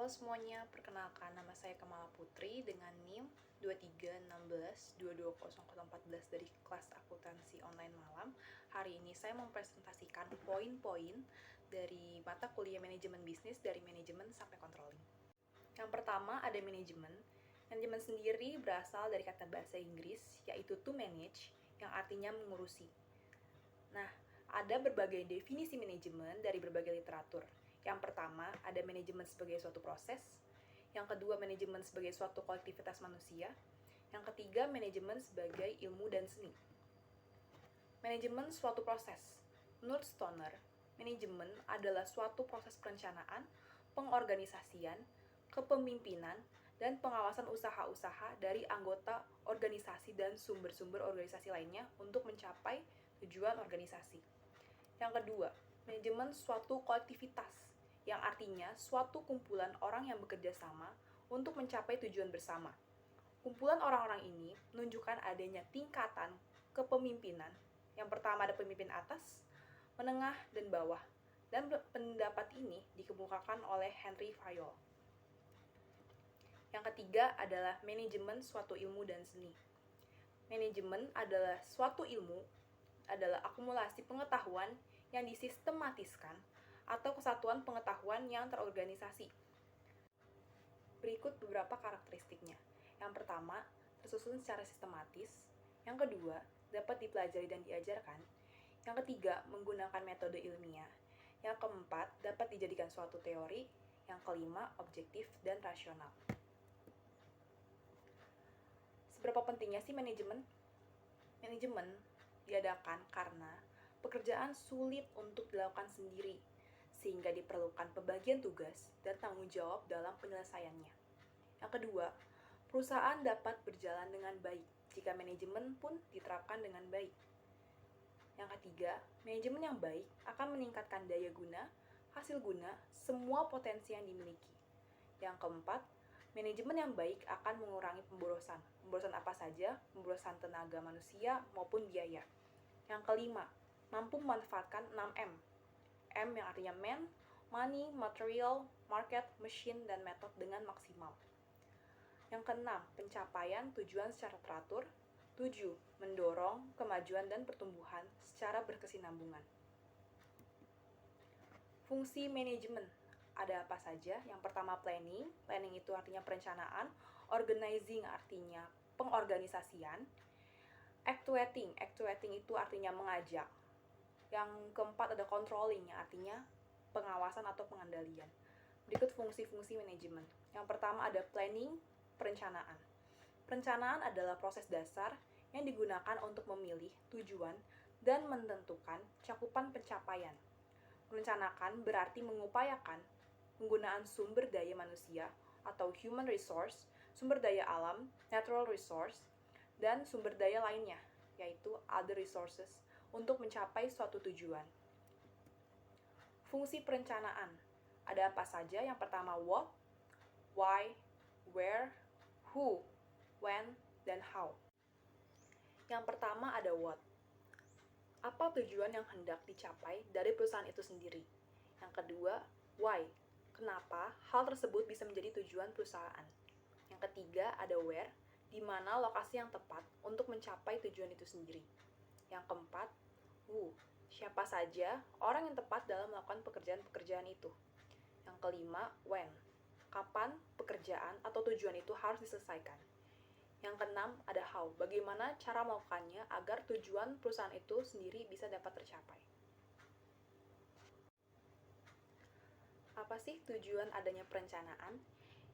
Halo semuanya, perkenalkan nama saya Kamala Putri dengan NIM 2316220014 dari kelas akuntansi online malam. Hari ini saya mempresentasikan poin-poin dari mata kuliah manajemen bisnis dari manajemen sampai controlling. Yang pertama ada manajemen. Manajemen sendiri berasal dari kata bahasa Inggris yaitu to manage yang artinya mengurusi. Nah, ada berbagai definisi manajemen dari berbagai literatur. Yang pertama, ada manajemen sebagai suatu proses. Yang kedua, manajemen sebagai suatu kolektivitas manusia. Yang ketiga, manajemen sebagai ilmu dan seni. Manajemen suatu proses. Menurut Stoner, manajemen adalah suatu proses perencanaan, pengorganisasian, kepemimpinan, dan pengawasan usaha-usaha dari anggota organisasi dan sumber-sumber organisasi lainnya untuk mencapai tujuan organisasi. Yang kedua, manajemen suatu kolektivitas, yang artinya suatu kumpulan orang yang bekerja sama untuk mencapai tujuan bersama. Kumpulan orang-orang ini menunjukkan adanya tingkatan kepemimpinan. Yang pertama ada pemimpin atas, menengah, dan bawah. Dan pendapat ini dikemukakan oleh Henry Fayol. Yang ketiga adalah manajemen suatu ilmu dan seni. Manajemen adalah suatu ilmu, adalah akumulasi pengetahuan yang disistematiskan atau kesatuan pengetahuan yang terorganisasi. Berikut beberapa karakteristiknya. Yang pertama, tersusun secara sistematis. Yang kedua, dapat dipelajari dan diajarkan. Yang ketiga, menggunakan metode ilmiah. Yang keempat, dapat dijadikan suatu teori. Yang kelima, objektif dan rasional. Seberapa pentingnya sih manajemen? Manajemen diadakan karena pekerjaan sulit untuk dilakukan sendiri, sehingga diperlukan pembagian tugas dan tanggung jawab dalam penyelesaiannya. Yang kedua, perusahaan dapat berjalan dengan baik jika manajemen pun diterapkan dengan baik. Yang ketiga, manajemen yang baik akan meningkatkan daya guna, hasil guna, semua potensi yang dimiliki. Yang keempat, manajemen yang baik akan mengurangi pemborosan. Pemborosan apa saja? Pemborosan tenaga manusia maupun biaya. Yang kelima, mampu memanfaatkan 6M. M yang artinya man, money, material, market, machine, dan method dengan maksimal. Yang keenam, pencapaian tujuan secara teratur. 7. Mendorong kemajuan dan pertumbuhan secara berkesinambungan. Fungsi manajemen ada apa saja? Yang pertama planning. Planning itu artinya perencanaan. Organizing artinya pengorganisasian. Actuating. Actuating itu artinya mengajak. Yang keempat ada controlling, yang artinya pengawasan atau pengendalian. Berikut fungsi-fungsi manajemen. Yang pertama ada planning, perencanaan. Perencanaan adalah proses dasar yang digunakan untuk memilih tujuan dan menentukan cakupan pencapaian. Merencanakan berarti mengupayakan penggunaan sumber daya manusia atau human resource, sumber daya alam, natural resource, dan sumber daya lainnya, yaitu other resources, untuk mencapai suatu tujuan. Fungsi perencanaan ada apa saja? Yang pertama what, why, where, who, when, dan how. Yang pertama ada what. Apa tujuan yang hendak dicapai dari perusahaan itu sendiri? Yang kedua, why. Kenapa hal tersebut bisa menjadi tujuan perusahaan? Yang ketiga ada where, di mana lokasi yang tepat untuk mencapai tujuan itu sendiri. Yang keempat, who. Siapa saja orang yang tepat dalam melakukan pekerjaan-pekerjaan itu. Yang kelima, when. Kapan pekerjaan atau tujuan itu harus diselesaikan. Yang keenam, ada how. Bagaimana cara melakukannya agar tujuan perusahaan itu sendiri bisa dapat tercapai. Apa sih tujuan adanya perencanaan?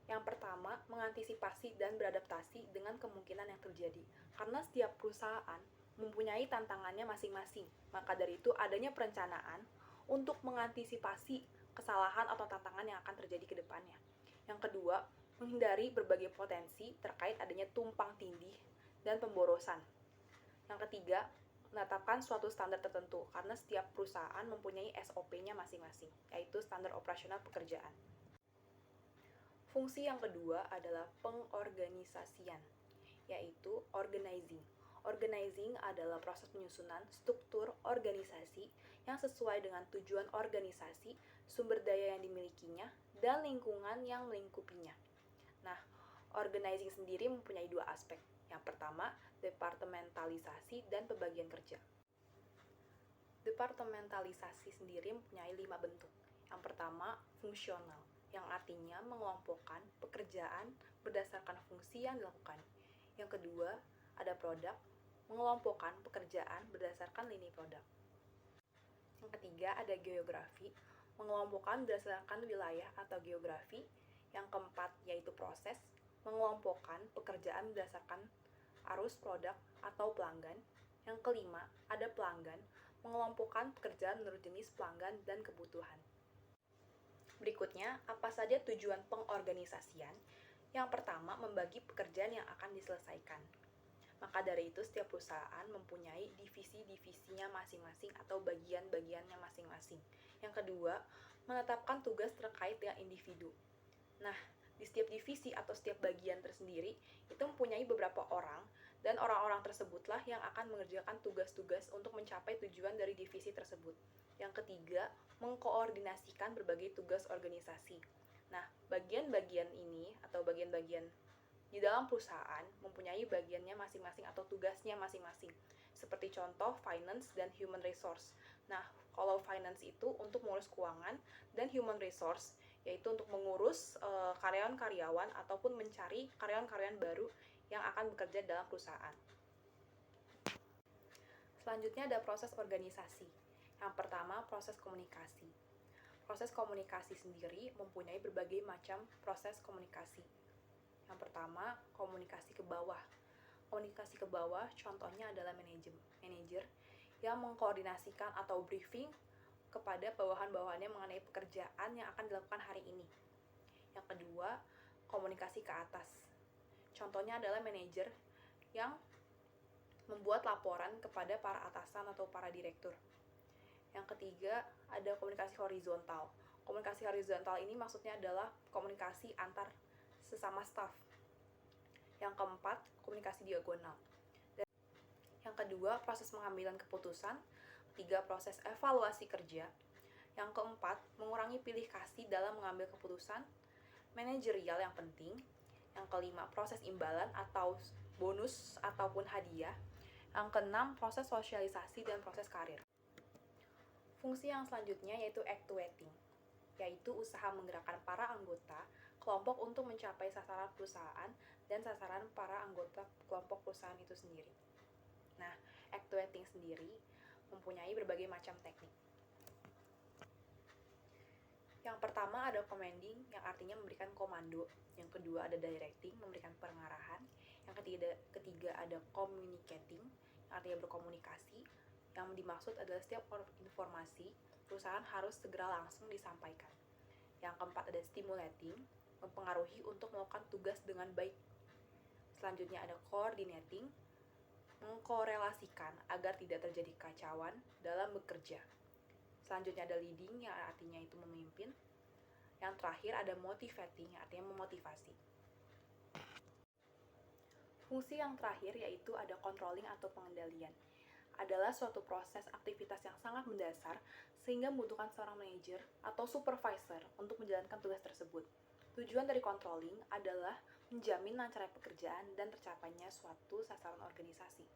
Yang pertama, mengantisipasi dan beradaptasi dengan kemungkinan yang terjadi. Karena setiap perusahaan mempunyai tantangannya masing-masing. Maka dari itu, adanya perencanaan untuk mengantisipasi kesalahan atau tantangan yang akan terjadi ke depannya. Yang kedua, menghindari berbagai potensi terkait adanya tumpang tindih dan pemborosan. Yang ketiga, menetapkan suatu standar tertentu karena setiap perusahaan mempunyai SOP-nya masing-masing, yaitu standar operasional pekerjaan. Fungsi yang kedua adalah pengorganisasian, yaitu organizing. Organizing adalah proses penyusunan struktur organisasi yang sesuai dengan tujuan organisasi sumber daya yang dimilikinya, dan lingkungan yang melingkupinya. Nah, organizing sendiri mempunyai dua aspek. Yang pertama, departementalisasi dan pembagian kerja. Departementalisasi sendiri mempunyai 5 bentuk. Yang pertama, fungsional, yang artinya mengelompokkan pekerjaan berdasarkan fungsi yang dilakukan. Yang kedua, ada produk, mengelompokkan pekerjaan berdasarkan lini produk. Yang ketiga, ada geografi, mengelompokkan berdasarkan wilayah atau geografi. Yang keempat, yaitu proses, mengelompokkan pekerjaan berdasarkan arus produk atau pelanggan. Yang kelima, ada pelanggan, mengelompokkan pekerjaan menurut jenis pelanggan dan kebutuhan. Berikutnya, apa saja tujuan pengorganisasian? Yang pertama, membagi pekerjaan yang akan diselesaikan. Maka dari itu, setiap perusahaan mempunyai divisi-divisinya masing-masing atau bagian-bagiannya masing-masing. Yang kedua, menetapkan tugas terkait dengan individu. Nah, di setiap divisi atau setiap bagian tersendiri, itu mempunyai beberapa orang, dan orang-orang tersebutlah yang akan mengerjakan tugas-tugas untuk mencapai tujuan dari divisi tersebut. Yang ketiga, mengkoordinasikan berbagai tugas organisasi. Nah, bagian-bagian ini atau bagian-bagian di dalam perusahaan mempunyai bagiannya masing-masing atau tugasnya masing-masing. Seperti contoh finance dan human resource. Nah, kalau finance itu untuk mengurus keuangan dan human resource yaitu untuk mengurus karyawan-karyawan ataupun mencari karyawan-karyawan baru yang akan bekerja dalam perusahaan. Selanjutnya ada proses organisasi. Yang pertama, proses komunikasi. Proses komunikasi sendiri mempunyai berbagai macam proses komunikasi. Yang pertama, komunikasi ke bawah. Komunikasi ke bawah contohnya adalah manajer yang mengkoordinasikan atau briefing kepada bawahan-bawahannya mengenai pekerjaan yang akan dilakukan hari ini. Yang kedua, komunikasi ke atas. Contohnya adalah manajer yang membuat laporan kepada para atasan atau para direktur. Yang ketiga, ada komunikasi horizontal. Komunikasi horizontal ini maksudnya adalah komunikasi antar sesama staf. Yang keempat, komunikasi diagonal. Dan yang kedua, proses pengambilan keputusan. Tiga, proses evaluasi kerja. Yang keempat, mengurangi pilih kasih dalam mengambil keputusan manajerial yang penting. Yang kelima, proses imbalan atau bonus ataupun hadiah. Yang keenam, proses sosialisasi dan proses karir. Fungsi yang selanjutnya yaitu actuating, yaitu usaha menggerakkan para anggota kelompok untuk mencapai sasaran perusahaan dan sasaran para anggota kelompok perusahaan itu sendiri. Nah, actuating sendiri mempunyai berbagai macam teknik. Yang pertama ada commanding, yang artinya memberikan komando. Yang kedua ada directing, memberikan pengarahan. Yang ketiga ada communicating, yang artinya berkomunikasi. Yang dimaksud adalah setiap informasi perusahaan harus segera langsung disampaikan. Yang keempat ada stimulating, mempengaruhi untuk melakukan tugas dengan baik. Selanjutnya ada coordinating, mengkorelasikan agar tidak terjadi kekacauan dalam bekerja. Selanjutnya ada leading, yang artinya itu memimpin. Yang terakhir ada motivating, yang artinya memotivasi. Fungsi yang terakhir yaitu ada controlling atau pengendalian. Adalah suatu proses aktivitas yang sangat mendasar sehingga membutuhkan seorang manajer atau supervisor untuk menjalankan tugas tersebut. Tujuan dari controlling adalah menjamin lancarnya pekerjaan dan tercapainya suatu sasaran organisasi.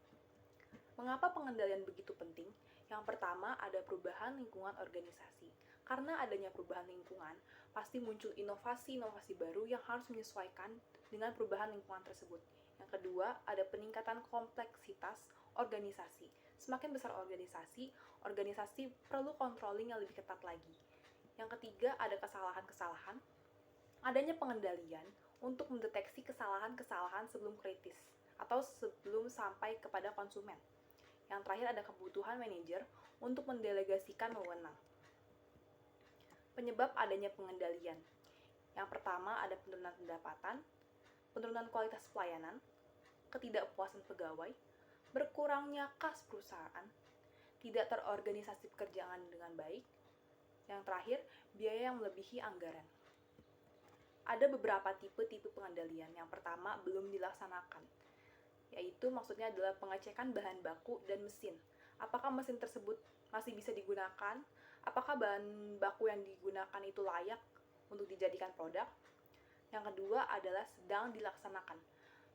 Mengapa pengendalian begitu penting? Yang pertama, ada perubahan lingkungan organisasi. Karena adanya perubahan lingkungan, pasti muncul inovasi-inovasi baru yang harus menyesuaikan dengan perubahan lingkungan tersebut. Yang kedua, ada peningkatan kompleksitas organisasi. Semakin besar organisasi perlu controlling yang lebih ketat lagi. Yang ketiga, ada kesalahan-kesalahan. Adanya pengendalian untuk mendeteksi kesalahan-kesalahan sebelum kritis atau sebelum sampai kepada konsumen. Yang terakhir ada kebutuhan manajer untuk mendelegasikan wewenang. Penyebab adanya pengendalian. Yang pertama ada penurunan pendapatan, penurunan kualitas pelayanan, ketidakpuasan pegawai, berkurangnya kas perusahaan, tidak terorganisasi pekerjaan dengan baik. Yang terakhir, biaya yang melebihi anggaran. Ada beberapa tipe-tipe pengendalian. Yang pertama, belum dilaksanakan, yaitu maksudnya adalah pengecekan bahan baku dan mesin. Apakah mesin tersebut masih bisa digunakan Apakah bahan baku yang digunakan itu layak untuk dijadikan produk? Yang kedua adalah sedang dilaksanakan.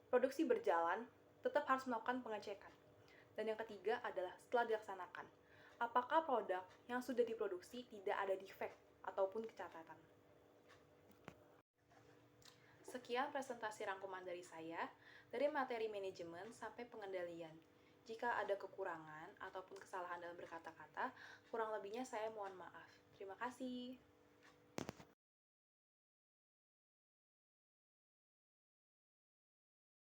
Produksi berjalan, tetap harus melakukan pengecekan. Dan yang ketiga adalah setelah dilaksanakan. Apakah produk yang sudah diproduksi tidak ada defect ataupun kecacatan? Sekian presentasi rangkuman dari saya, dari materi manajemen sampai pengendalian. Jika ada kekurangan ataupun kesalahan dalam berkata-kata, kurang lebihnya saya mohon maaf. Terima kasih.